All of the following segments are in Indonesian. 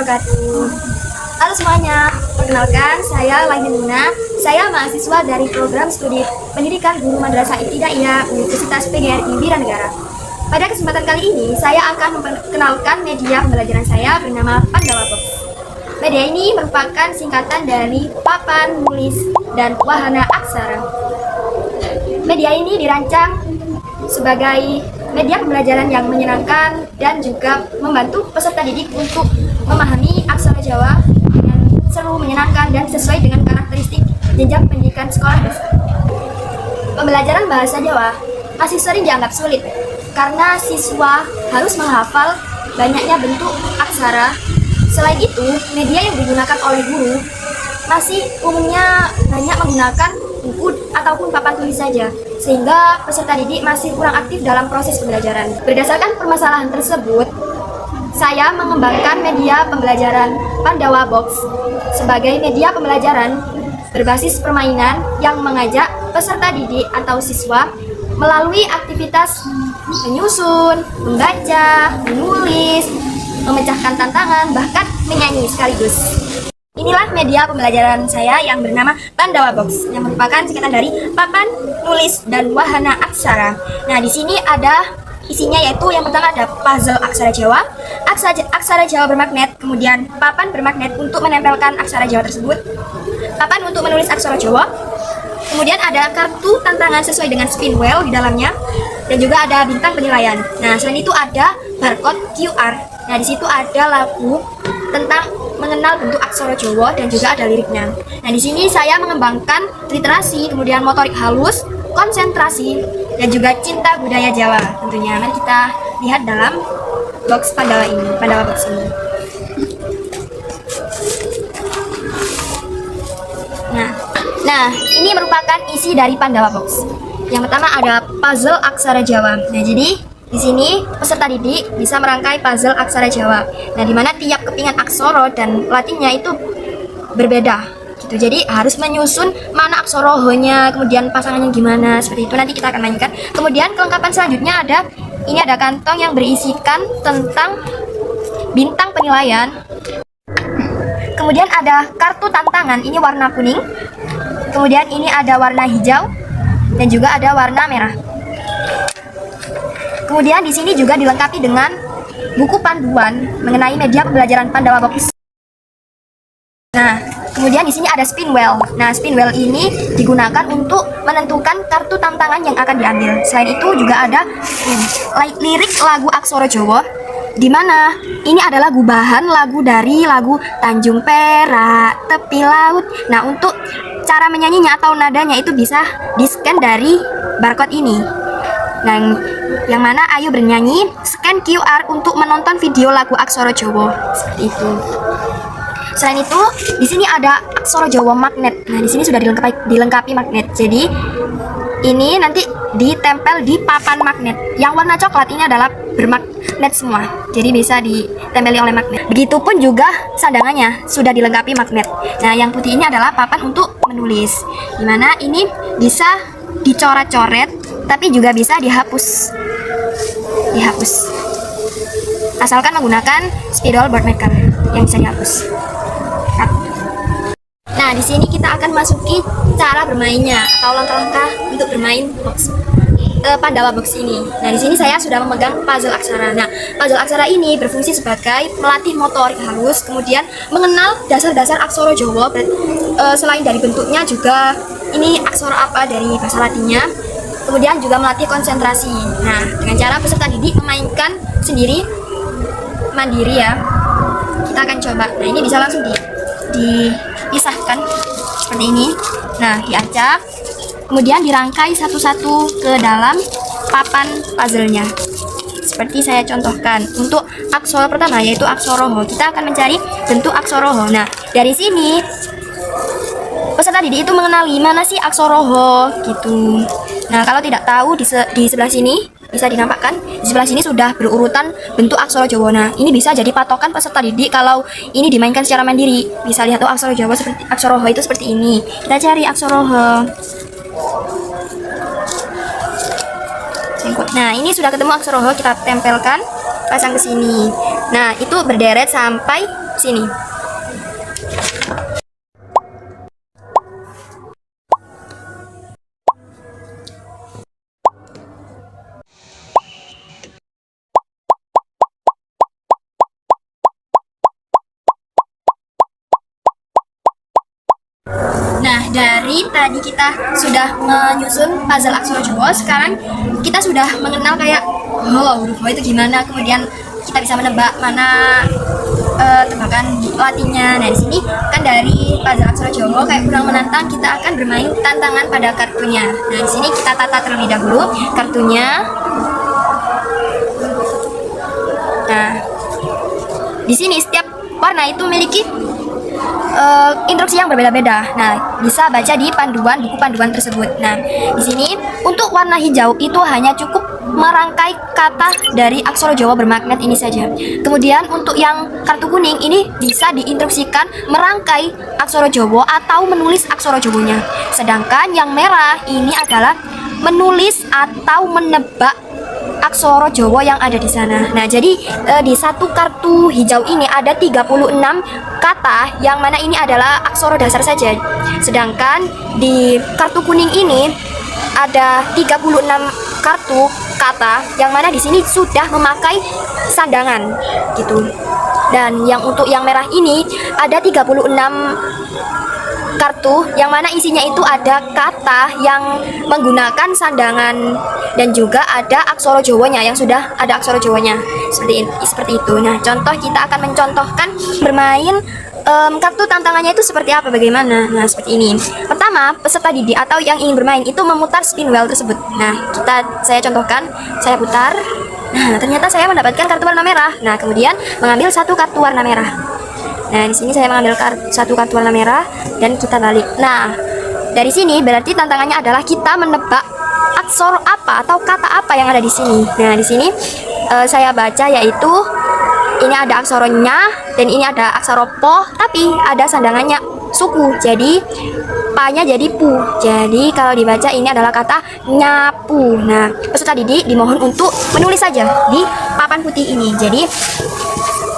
wabarakatuh. Halo semuanya, perkenalkan saya Laini Luna. Saya mahasiswa dari program studi pendidikan guru Madrasah Ibtidaiyah Universitas PGRI Wiranegara. Pada kesempatan kali ini, saya akan memperkenalkan media pembelajaran saya bernama Pandawa Box. Media ini merupakan singkatan dari Papan, Nulis, dan Wahana Aksara. Media ini dirancang sebagai media pembelajaran yang menyenangkan dan juga membantu peserta didik untuk memahami aksara Jawa dengan seru, menyenangkan, dan sesuai dengan karakteristik jenjang pendidikan sekolah dasar. Pembelajaran bahasa Jawa masih sering dianggap sulit karena siswa harus menghafal banyaknya bentuk aksara. Selain itu, media yang digunakan oleh guru masih umumnya banyak menggunakan buku ataupun papan tulis saja, sehingga peserta didik masih kurang aktif dalam proses pembelajaran. Berdasarkan permasalahan tersebut, saya mengembangkan media pembelajaran Pandawa Box sebagai media pembelajaran berbasis permainan yang mengajak peserta didik atau siswa melalui aktivitas menyusun, membaca, menulis, memecahkan tantangan, bahkan menyanyi sekaligus. Inilah media pembelajaran saya yang bernama Pandawa Box, yang merupakan singkatan dari Papan, Nulis, dan Wahana Aksara. Nah, di sini ada isinya, yaitu yang pertama ada puzzle aksara Jawa, aksara Jawa bermagnet, kemudian papan bermagnet untuk menempelkan aksara Jawa tersebut, papan untuk menulis aksara Jawa, kemudian ada kartu tantangan sesuai dengan spin wheel di dalamnya, dan juga ada bintang penilaian. Nah, selain itu ada barcode QR. Nah, di situ ada lagu tentang mengenal bentuk aksara Jawa dan juga ada liriknya. Nah, di sini saya mengembangkan literasi, kemudian motorik halus, konsentrasi, dan juga cinta budaya Jawa. Tentunya mari kita lihat dalam box Pandawa ini, Pandawa Box ini. Nah, ini merupakan isi dari Pandawa Box. Yang pertama ada puzzle aksara Jawa. Nah, jadi di sini peserta didik bisa merangkai puzzle aksara Jawa. Nah, di mana tiap kepingan aksara dan latinnya itu berbeda gitu. Jadi harus menyusun mana aksara ho-nya, kemudian pasangannya gimana, seperti itu nanti kita akan mainkan. Kemudian kelengkapan selanjutnya ada kantong yang berisikan tentang bintang penilaian. Kemudian ada kartu tantangan, ini warna kuning. Kemudian ini ada warna hijau dan juga ada warna merah. Kemudian di sini juga dilengkapi dengan buku panduan mengenai media pembelajaran Pandawa Box. Nah, kemudian di sini ada spin wheel. Nah, spin wheel ini digunakan untuk menentukan kartu tantangan yang akan diambil. Selain itu juga ada lirik lagu aksara Jawa, di mana ini adalah gubahan lagu dari lagu Tanjung Perak Tepi Laut. Nah, untuk cara menyanyinya atau nadanya itu bisa di-scan dari barcode ini. Nah, yang mana ayo bernyanyi, scan QR untuk menonton video lagu aksara Jawa, seperti itu. Selain itu, di sini ada aksara Jawa magnet. Nah, di sini sudah dilengkapi magnet. Jadi, ini nanti ditempel di papan magnet. Yang warna coklat ini adalah bermagnet semua. Jadi bisa ditempeli oleh magnet. Begitupun juga sandangannya sudah dilengkapi magnet. Nah, yang putih ini adalah papan untuk menulis. Dimana ini bisa dicoret-coret, tapi juga bisa dihapus. Asalkan menggunakan spidol board marker yang bisa dihapus. Nah, di sini kita akan masuki cara bermainnya atau langkah-langkah untuk bermain box Pandawa Box ini. Nah, di sini saya sudah memegang puzzle aksara. Nah, puzzle aksara ini berfungsi sebagai melatih motorik halus, kemudian mengenal dasar-dasar aksara Jawa. Selain dari bentuknya juga ini aksara apa dari bahasa Latinnya. Kemudian juga melatih konsentrasi. Nah, dengan cara peserta didik memainkan sendiri, mandiri ya. Kita akan coba. Nah, ini bisa langsung dipisahkan seperti ini. Nah, diacak. Kemudian dirangkai satu-satu ke dalam papan puzzle-nya. Seperti saya contohkan. Untuk aksara pertama yaitu aksara ho. Kita akan mencari bentuk aksara ho. Nah, dari sini peserta didik itu mengenali mana sih aksara ho gitu. Nah, kalau tidak tahu di sebelah sini bisa dinampakkan. Di sebelah sini sudah berurutan bentuk aksara Jawa. Nah, ini bisa jadi patokan peserta didik kalau ini dimainkan secara mandiri. Bisa lihat aksara Jawa seperti aksara ho itu seperti ini. Kita cari aksara ho. Nah, ini sudah ketemu aksara ho, kita tempelkan, pasang ke sini. Nah, itu berderet sampai box ini. Nah, dari tadi kita sudah menyusun puzzle aksara Jawa, sekarang kita sudah mengenal kayak huruf H itu gimana, kemudian kita bisa menebak mana tebakan Latinnya. Nah, di sini kan dari puzzle aksara Jawa kayak kurang menantang, kita akan bermain tantangan pada kartunya. Nah, di sini kita tata terlebih dahulu kartunya. Nah, di sini setiap warna itu memiliki instruksi yang berbeda-beda. Nah, bisa baca di buku panduan tersebut. Nah, di sini untuk warna hijau itu hanya cukup merangkai kata dari aksara Jawa bermagnet ini saja. Kemudian untuk yang kartu kuning ini bisa diinstruksikan merangkai aksara Jawa atau menulis aksara Jawanya. Sedangkan yang merah ini adalah menulis atau menebak aksara Jawa yang ada di sana. Nah, jadi di satu kartu hijau ini ada 36 kata yang mana ini adalah aksara dasar saja. Sedangkan di kartu kuning ini ada 36 kartu kata yang mana di sini sudah memakai sandangan gitu. Dan yang untuk yang merah ini ada 36 kartu yang mana isinya itu ada kata yang menggunakan sandangan dan juga ada aksara Jawanya yang sudah ada aksara Jawanya seperti itu. Nah, contoh kita akan mencontohkan bermain kartu tantangannya itu seperti apa, bagaimana. Nah, seperti ini. Pertama, peserta didik atau yang ingin bermain itu memutar spin wheel tersebut. Nah, saya contohkan, saya putar. Nah, ternyata saya mendapatkan kartu warna merah. Nah, kemudian mengambil satu kartu warna merah. Nah, di sini saya mengambil satu kartu warna merah dan kita balik. Nah, dari sini berarti tantangannya adalah kita menebak aksara apa atau kata apa yang ada di sini. Nah, di sini saya baca yaitu ini ada aksaranya dan ini ada aksara po, tapi ada sandangannya suku. Jadi pa-nya jadi pu. Jadi kalau dibaca ini adalah kata nyapu. Nah, peserta didik dimohon untuk menulis saja di papan putih ini. Jadi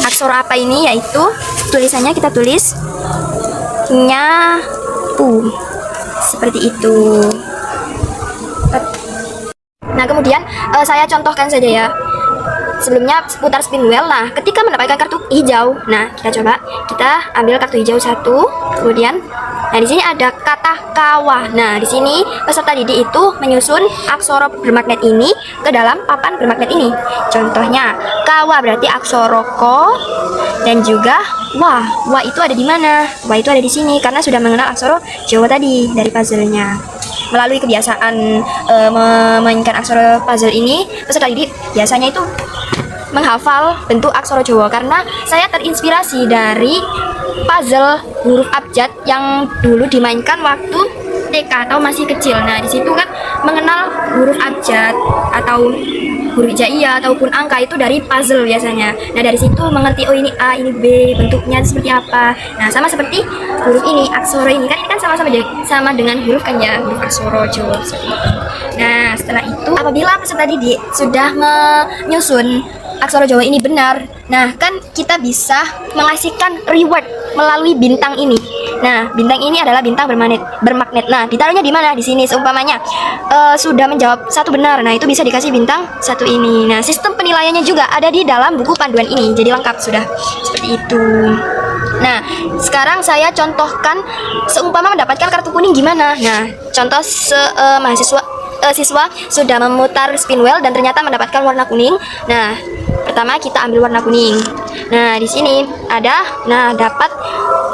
aksara apa ini, yaitu tulisannya kita tulis nyapu seperti itu. Nah, kemudian saya contohkan saja ya. Sebelumnya putar spin wheel. Nah, ketika mendapatkan kartu hijau, nah kita ambil kartu hijau satu. Kemudian, nah di sini ada kata kawah. Nah, di sini peserta didik itu menyusun aksara bermagnet ini ke dalam papan bermagnet ini. Contohnya, kawah berarti aksara ko dan juga wah. Wah itu ada di mana? Wah itu ada di sini karena sudah mengenal aksara Jawa tadi dari puzzle-nya. Melalui kebiasaan memainkan aksara puzzle ini, peserta didik biasanya itu menghafal bentuk aksara Jawa karena saya terinspirasi dari puzzle huruf abjad yang dulu dimainkan waktu TK atau masih kecil. Nah, di situ kan mengenal huruf abjad atau huruf hijaiyah ataupun angka itu dari puzzle biasanya. Nah, dari situ mengerti oh ini A, ini B, bentuknya seperti apa. Nah, sama seperti huruf ini, aksara ini kan sama dengan huruf kan ya, huruf aksara Jawa seperti itu. Nah, setelah itu apabila peserta didik sudah menyusun aksara Jawa ini benar, nah kan kita bisa mengasihkan reward melalui bintang ini. Nah, bintang ini adalah bintang bermagnet. Nah, ditaruhnya di mana? Di sini. Seumpamanya sudah menjawab satu benar, nah itu bisa dikasih bintang satu ini. Nah, sistem penilaiannya juga ada di dalam buku panduan ini, jadi lengkap sudah seperti itu. Nah, sekarang saya contohkan seumpama mendapatkan kartu kuning gimana. Nah, contoh siswa sudah memutar spin wheel dan ternyata mendapatkan warna kuning. Nah, pertama kita ambil warna kuning. Nah, di sini dapat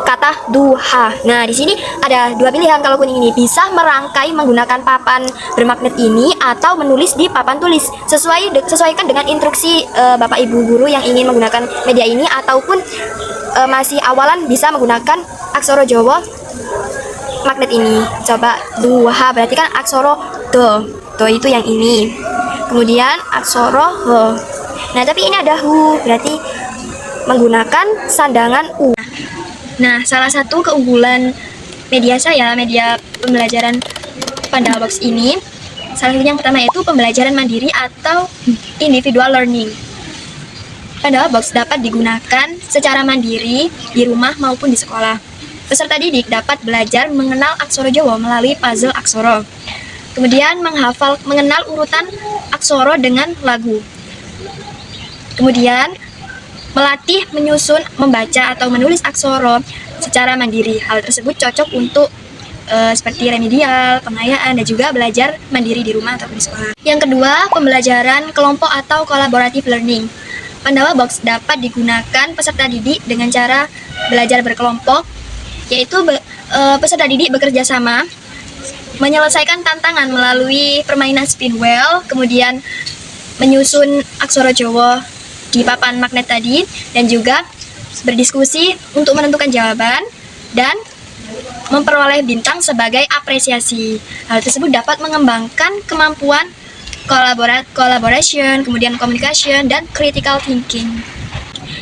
kata duha. Nah, di sini ada dua pilihan kalau kuning ini, bisa merangkai menggunakan papan bermagnet ini atau menulis di papan tulis. Sesuaikan dengan instruksi Bapak Ibu guru yang ingin menggunakan media ini ataupun masih awalan bisa menggunakan aksara Jawa magnet ini. Coba duha berarti kan aksara do itu yang ini. Kemudian aksara he. Nah, tapi ini ada hu, berarti menggunakan sandangan u. Nah, salah satu keunggulan media pembelajaran pada box ini, salah satu yang pertama yaitu pembelajaran mandiri atau individual learning. Pandawa Box dapat digunakan secara mandiri di rumah maupun di sekolah. Peserta didik dapat belajar mengenal aksara Jawa melalui puzzle aksara. Kemudian mengenal urutan aksara dengan lagu. Kemudian melatih menyusun, membaca atau menulis aksara secara mandiri. Hal tersebut cocok untuk seperti remedial, pengayaan, dan juga belajar mandiri di rumah atau di sekolah. Yang kedua, pembelajaran kelompok atau collaborative learning. Pandawa Box dapat digunakan peserta didik dengan cara belajar berkelompok, yaitu peserta didik bekerja sama, menyelesaikan tantangan melalui permainan spin wheel, kemudian menyusun aksara Jawa di papan magnet tadi, dan juga berdiskusi untuk menentukan jawaban dan memperoleh bintang sebagai apresiasi. Hal tersebut dapat mengembangkan kemampuan collaboration, kemudian communication, dan critical thinking.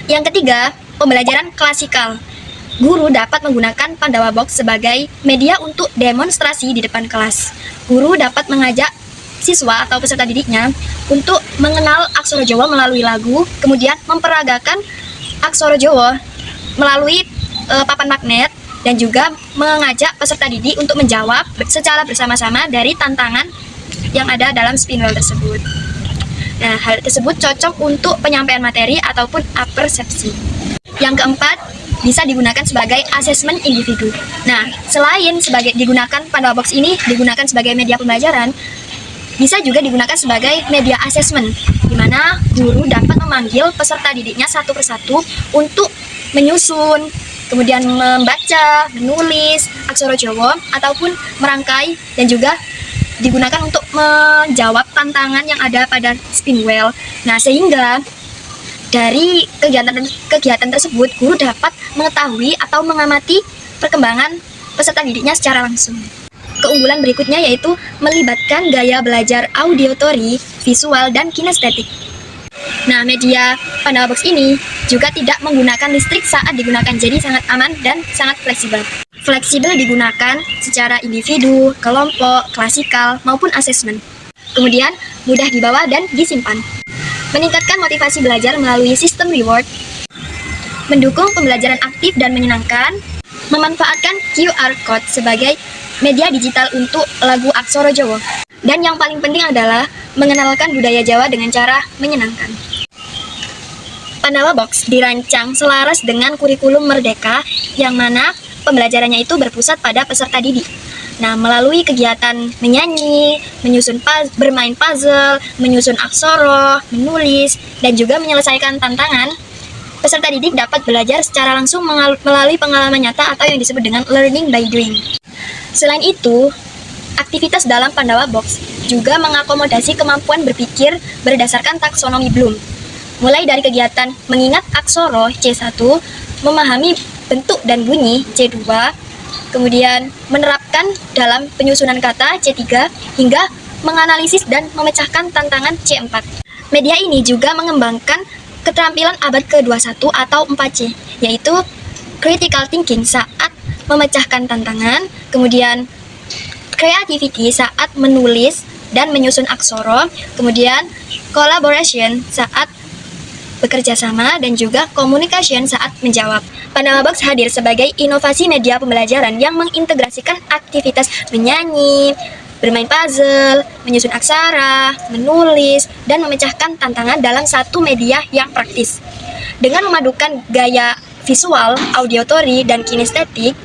Yang ketiga, pembelajaran klasikal. Guru dapat menggunakan Pandawa Box sebagai media untuk demonstrasi di depan kelas. Guru dapat mengajak siswa atau peserta didiknya untuk mengenal aksara Jawa melalui lagu, kemudian memperagakan aksara Jawa melalui papan magnet, dan juga mengajak peserta didik untuk menjawab secara bersama-sama dari tantangan yang ada dalam spin wheel tersebut. Nah, hal tersebut cocok untuk penyampaian materi ataupun apersepsi. Yang keempat, bisa digunakan sebagai asesmen individu. Nah, selain digunakan Pandawa Box ini digunakan sebagai media pembelajaran, bisa juga digunakan sebagai media asesmen, di mana guru dapat memanggil peserta didiknya satu persatu untuk menyusun, kemudian membaca, menulis aksara Jawa, ataupun merangkai, dan juga digunakan untuk menjawab tantangan yang ada pada spin wheel. Nah, sehingga dari kegiatan tersebut, guru dapat mengetahui atau mengamati perkembangan peserta didiknya secara langsung. Keunggulan berikutnya yaitu melibatkan gaya belajar auditory, visual, dan kinestetik. Nah, media Pandawa Box ini juga tidak menggunakan listrik saat digunakan, jadi sangat aman dan sangat fleksibel. Fleksibel digunakan secara individu, kelompok, klasikal, maupun asesmen. Kemudian, mudah dibawa dan disimpan. Meningkatkan motivasi belajar melalui sistem reward. Mendukung pembelajaran aktif dan menyenangkan. Memanfaatkan QR Code sebagai media digital untuk lagu aksara Jawa. Dan yang paling penting adalah mengenalkan budaya Jawa dengan cara menyenangkan. Pandawa Box dirancang selaras dengan kurikulum Merdeka, yang mana pembelajarannya itu berpusat pada peserta didik. Nah, melalui kegiatan menyanyi, bermain puzzle, menyusun aksara, menulis, dan juga menyelesaikan tantangan, peserta didik dapat belajar secara langsung melalui pengalaman nyata atau yang disebut dengan learning by doing. Selain itu, aktivitas dalam Pandawa Box juga mengakomodasi kemampuan berpikir berdasarkan taksonomi Bloom. Mulai dari kegiatan mengingat aksara C1, memahami bentuk dan bunyi C2, kemudian menerapkan dalam penyusunan kata C3, hingga menganalisis dan memecahkan tantangan C4. Media ini juga mengembangkan keterampilan abad ke-21 atau 4C, yaitu critical thinking saat memecahkan tantangan, kemudian creativity saat menulis dan menyusun aksara, kemudian collaboration saat bekerja sama, dan juga communication saat menjawab. Pandawa Box hadir sebagai inovasi media pembelajaran yang mengintegrasikan aktivitas menyanyi, bermain puzzle, menyusun aksara, menulis, dan memecahkan tantangan dalam satu media yang praktis. Dengan memadukan gaya visual, auditory, dan kinestetik,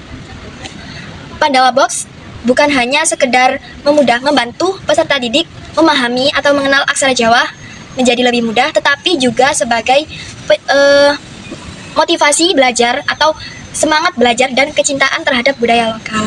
Pandawa Box bukan hanya sekedar membantu peserta didik memahami atau mengenal aksara Jawa menjadi lebih mudah, tetapi juga sebagai motivasi belajar atau semangat belajar dan kecintaan terhadap budaya lokal.